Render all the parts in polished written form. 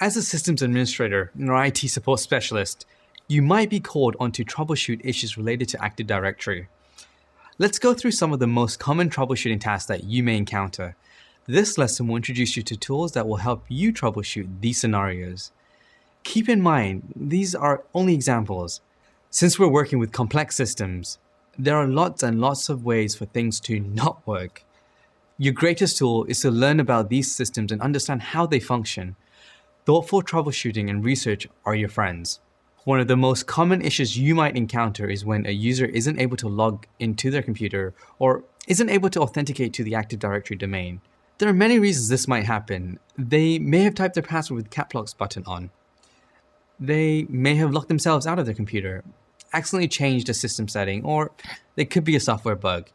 As a systems administrator or IT support specialist, you might be called on to troubleshoot issues related to Active Directory. Let's go through some of the most common troubleshooting tasks that you may encounter. This lesson will introduce you to tools that will help you troubleshoot these scenarios. Keep in mind, these are only examples. Since we're working with complex systems, there are lots and lots of ways for things to not work. Your greatest tool is to learn about these systems and understand how they function. Thoughtful troubleshooting and research are your friends. One of the most common issues you might encounter is when a user isn't able to log into their computer or isn't able to authenticate to the Active Directory domain. There are many reasons this might happen. They may have typed their password with the caps lock button on. They may have locked themselves out of their computer, accidentally changed a system setting, or there could be a software bug.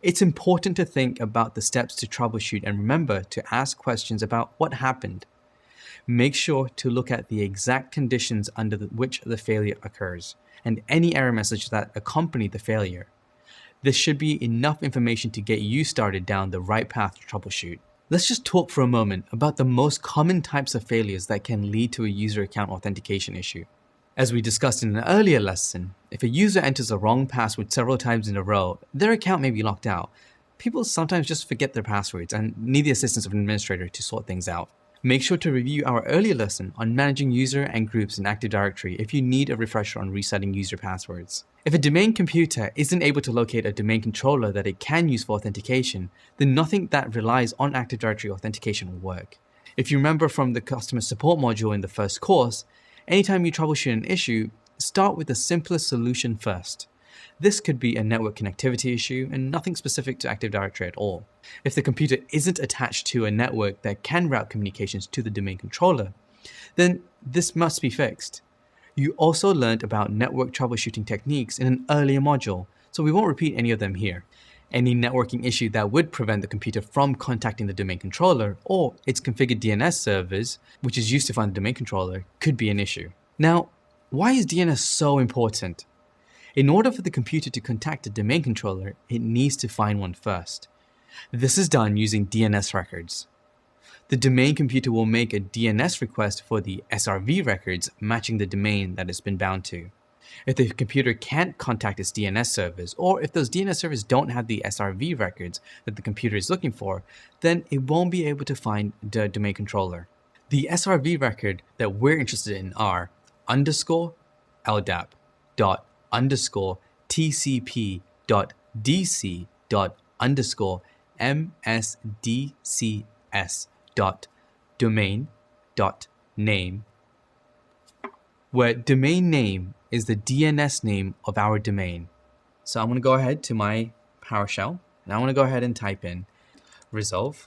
It's important to think about the steps to troubleshoot and remember to ask questions about what happened. Make sure to look at the exact conditions under which the failure occurs and any error message that accompany the failure. This should be enough information to get you started down the right path to troubleshoot. Let's just talk for a moment about the most common types of failures that can lead to a user account authentication issue. As we discussed in an earlier lesson, if a user enters a wrong password several times in a row, their account may be locked out. People sometimes just forget their passwords and need the assistance of an administrator to sort things out. Make sure to review our earlier lesson on managing user and groups in Active Directory if you need a refresher on resetting user passwords. If a domain computer isn't able to locate a domain controller that it can use for authentication, then nothing that relies on Active Directory authentication will work. If you remember from the customer support module in the first course, anytime you troubleshoot an issue, start with the simplest solution first. This could be a network connectivity issue and nothing specific to Active Directory at all. If the computer isn't attached to a network that can route communications to the domain controller, then this must be fixed. You also learned about network troubleshooting techniques in an earlier module, so we won't repeat any of them here. Any networking issue that would prevent the computer from contacting the domain controller or its configured DNS servers, which is used to find the domain controller, could be an issue. Now, why is DNS so important? In order for the computer to contact a domain controller, it needs to find one first. This is done using DNS records. The domain computer will make a DNS request for the SRV records matching the domain that it's been bound to. If the computer can't contact its DNS servers, or if those DNS servers don't have the SRV records that the computer is looking for, then it won't be able to find the domain controller. The SRV record that we're interested in are _LDAP dot underscore TCP dot DC dot underscore MSDCS dot domain dot name, where domain name is the DNS name of our domain. So I'm going to go ahead to my PowerShell and I want to go ahead and type in resolve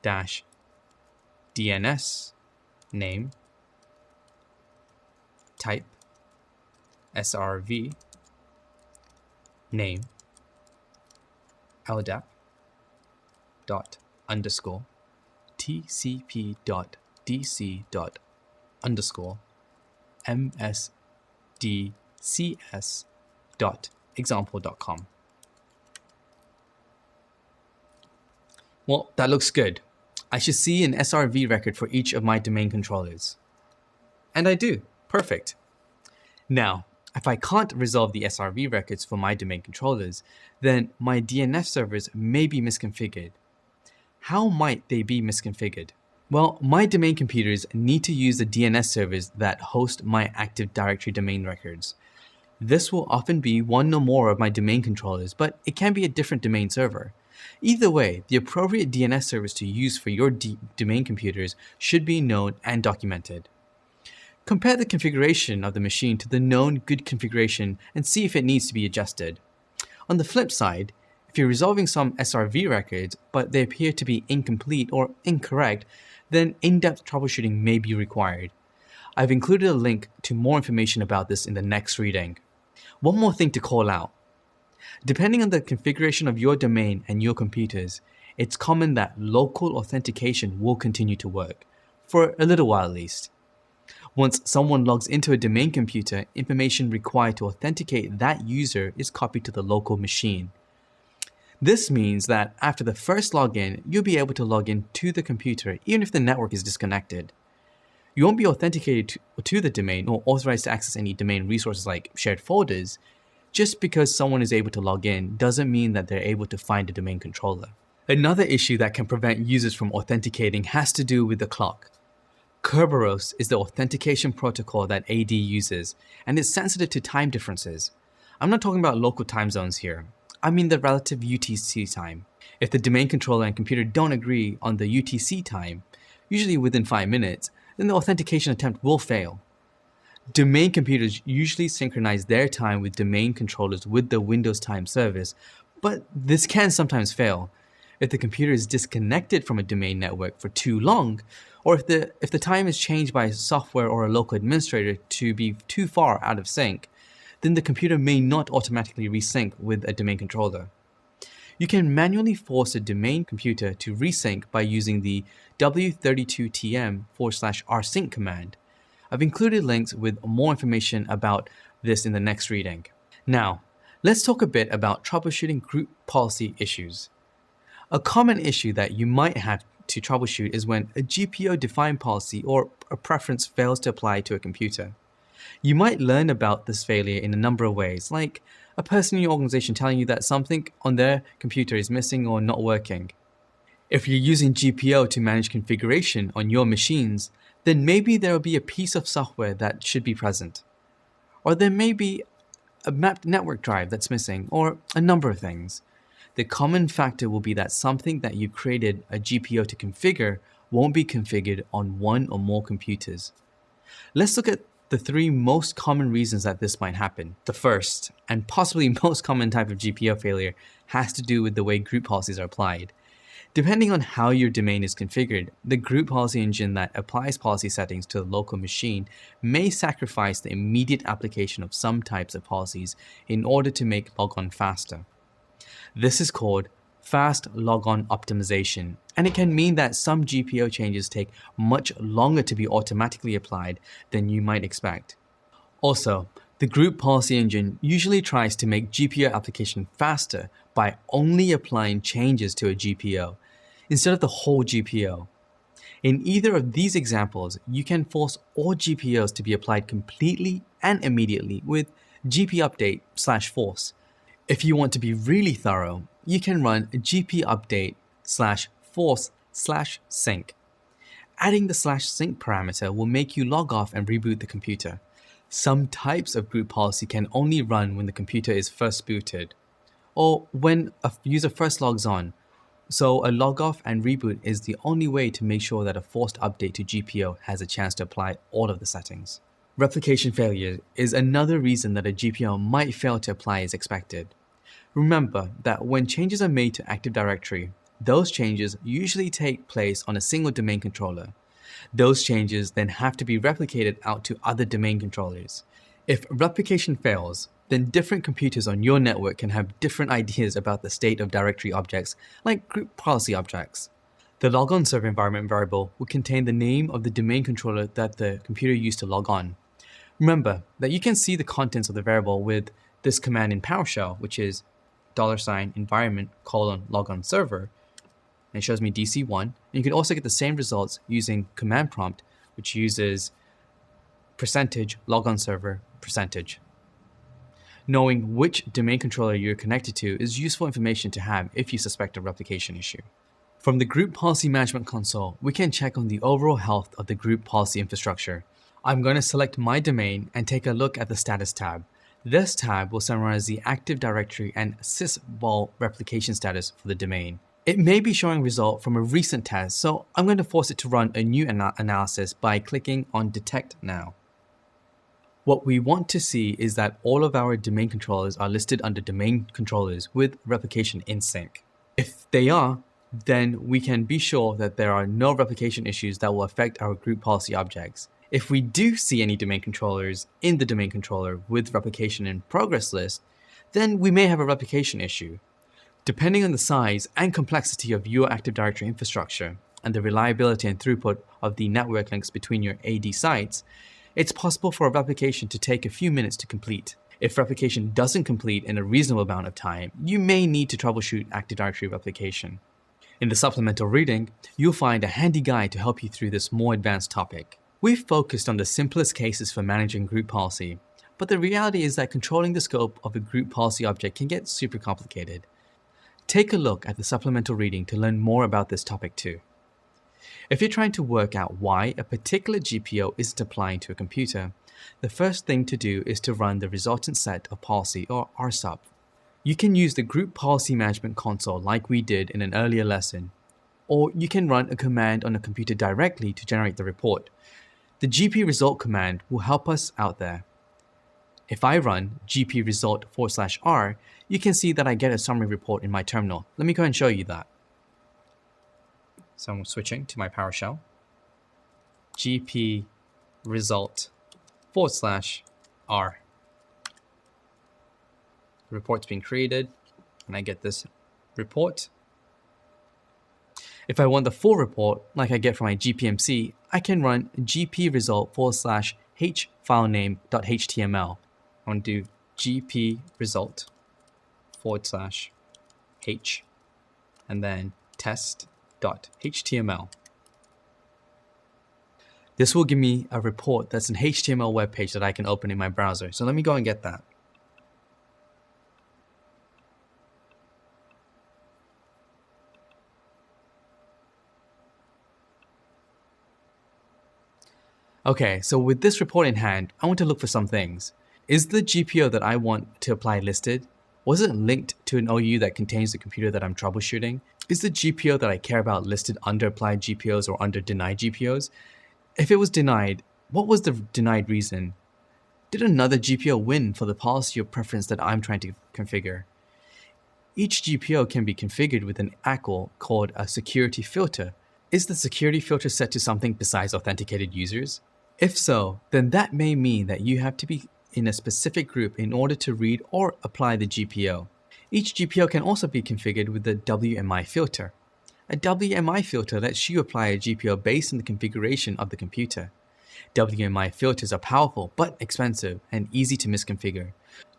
dash DNS name type SRV name LDAP dot underscore TCP dot DC dot underscore MSDCS dot example.com. Well, that looks good. I should see an SRV record for each of my domain controllers. And I do. Perfect. Now, if I can't resolve the SRV records for my domain controllers, then my DNS servers may be misconfigured. How might they be misconfigured? Well, my domain computers need to use the DNS servers that host my Active Directory domain records. This will often be one or more of my domain controllers, but it can be a different domain server. Either way, the appropriate DNS servers to use for your domain computers should be known and documented. Compare the configuration of the machine to the known good configuration and see if it needs to be adjusted. On the flip side, if you're resolving some SRV records, but they appear to be incomplete or incorrect, then in-depth troubleshooting may be required. I've included a link to more information about this in the next reading. One more thing to call out. Depending on the configuration of your domain and your computers, it's common that local authentication will continue to work, for a little while at least. Once someone logs into a domain computer, information required to authenticate that user is copied to the local machine. This means that after the first login, you'll be able to log in to the computer even if the network is disconnected. You won't be authenticated to the domain or authorized to access any domain resources like shared folders. Just because someone is able to log in doesn't mean that they're able to find a domain controller. Another issue that can prevent users from authenticating has to do with the clock. Kerberos is the authentication protocol that AD uses, and it's sensitive to time differences. I'm not talking about local time zones here. I mean the relative UTC time. If the domain controller and computer don't agree on the UTC time, usually within 5 minutes, then the authentication attempt will fail. Domain computers usually synchronize their time with domain controllers with the Windows time service, but this can sometimes fail. If the computer is disconnected from a domain network for too long, or if the time is changed by software or a local administrator to be too far out of sync, then the computer may not automatically resync with a domain controller. You can manually force a domain computer to resync by using the w32tm/rsync command. I've included links with more information about this in the next reading. Now, let's talk a bit about troubleshooting group policy issues. A common issue that you might have to troubleshoot is when a GPO-defined policy or a preference fails to apply to a computer. You might learn about this failure in a number of ways, like a person in your organization telling you that something on their computer is missing or not working. If you're using GPO to manage configuration on your machines, then maybe there will be a piece of software that should be present. Or there may be a mapped network drive that's missing, or a number of things. The common factor will be that something that you created a GPO to configure won't be configured on one or more computers. Let's look at the 3 most common reasons that this might happen. The first, and possibly most common type of GPO failure, has to do with the way group policies are applied. Depending on how your domain is configured, the group policy engine that applies policy settings to the local machine may sacrifice the immediate application of some types of policies in order to make logon faster. This is called fast logon optimization, and it can mean that some GPO changes take much longer to be automatically applied than you might expect. Also, the group policy engine usually tries to make GPO application faster by only applying changes to a GPO instead of the whole GPO. In either of these examples, you can force all GPOs to be applied completely and immediately with gp update/force. If you want to be really thorough, you can run gp update/force/sync. Adding the /sync parameter will make you log off and reboot the computer. Some types of group policy can only run when the computer is first booted, or when a user first logs on, so a log off and reboot is the only way to make sure that a forced update to GPO has a chance to apply all of the settings. Replication failure is another reason that a GPO might fail to apply as expected. Remember that when changes are made to Active Directory, those changes usually take place on a single domain controller. Those changes then have to be replicated out to other domain controllers. If replication fails, then different computers on your network can have different ideas about the state of directory objects, like group policy objects. The logon server environment variable will contain the name of the domain controller that the computer used to log on. Remember that you can see the contents of the variable with this command in PowerShell, which is $environment:\logon server, and it shows me DC1. And you can also get the same results using command prompt, which uses %logon server %. Knowing which domain controller you're connected to is useful information to have if you suspect a replication issue. From the Group Policy Management console, we can check on the overall health of the group policy infrastructure. I'm going to select my domain and take a look at the Status tab. This tab will summarize the Active Directory and sysvol replication status for the domain. It may be showing result from a recent test, so I'm going to force it to run a new analysis by clicking on Detect Now. What we want to see is that all of our domain controllers are listed under domain controllers with replication in sync. If they are, then we can be sure that there are no replication issues that will affect our group policy objects. If we do see any domain controllers in the domain controller with replication in progress list, then we may have a replication issue. Depending on the size and complexity of your Active Directory infrastructure and the reliability and throughput of the network links between your AD sites, it's possible for a replication to take a few minutes to complete. If replication doesn't complete in a reasonable amount of time, you may need to troubleshoot Active Directory replication. In the supplemental reading, you'll find a handy guide to help you through this more advanced topic. We've focused on the simplest cases for managing group policy, but the reality is that controlling the scope of a group policy object can get super complicated. Take a look at the supplemental reading to learn more about this topic too. If you're trying to work out why a particular GPO isn't applying to a computer, the first thing to do is to run the resultant set of policy, or RSUP. You can use the Group Policy Management console like we did in an earlier lesson, or you can run a command on a computer directly to generate the report. The GP result command will help us out there. If I run gp result/r, you can see that I get a summary report in my terminal. Let me go and show you that. So I'm switching to my PowerShell. gp result/r. The report's being created, and I get this report. If I want the full report, like I get from my GPMC, I can run gp result/h filename.html. I want to do gp result/h and then test.html. This will give me a report that's an HTML web page that I can open in my browser. So let me go and get that. Okay, so with this report in hand, I want to look for some things. Is the GPO that I want to apply listed? Was it linked to an OU that contains the computer that I'm troubleshooting? Is the GPO that I care about listed under applied GPOs or under denied GPOs? If it was denied, what was the denied reason? Did another GPO win for the policy or preference that I'm trying to configure? Each GPO can be configured with an ACL called a security filter. Is the security filter set to something besides authenticated users? If so, then that may mean that you have to be in a specific group in order to read or apply the GPO. Each GPO can also be configured with the WMI filter. A WMI filter lets you apply a GPO based on the configuration of the computer. WMI filters are powerful but expensive and easy to misconfigure.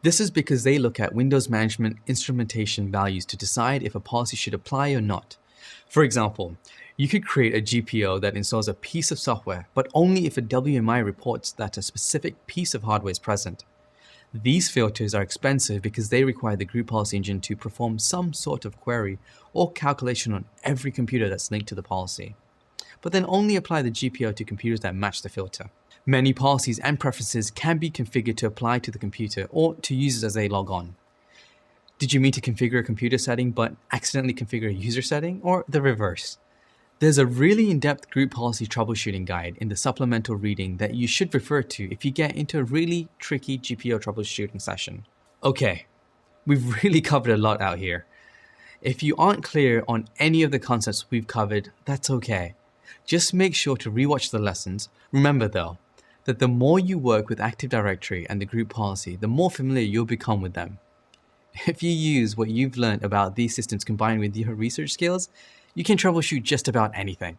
This is because they look at Windows management instrumentation values to decide if a policy should apply or not. For example, you could create a GPO that installs a piece of software, but only if a WMI reports that a specific piece of hardware is present. These filters are expensive because they require the group policy engine to perform some sort of query or calculation on every computer that's linked to the policy, but then only apply the GPO to computers that match the filter. Many policies and preferences can be configured to apply to the computer or to users as they log on. Did you mean to configure a computer setting but accidentally configure a user setting, or the reverse? There's a really in-depth group policy troubleshooting guide in the supplemental reading that you should refer to if you get into a really tricky GPO troubleshooting session. Okay, we've really covered a lot out here. If you aren't clear on any of the concepts we've covered, that's okay. Just make sure to rewatch the lessons. Remember though, that the more you work with Active Directory and the group policy, the more familiar you'll become with them. If you use what you've learned about these systems combined with your research skills, you can troubleshoot just about anything.